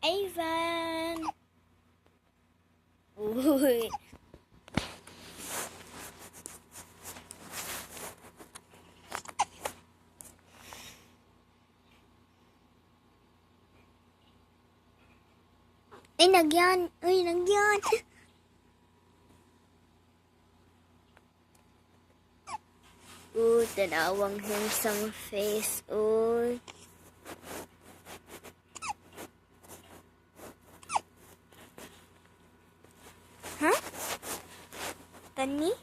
Ivan! Uy! Ay, nagyan! Uy, nagyan! Tanawang handsome face. Uy. Huh? Kani?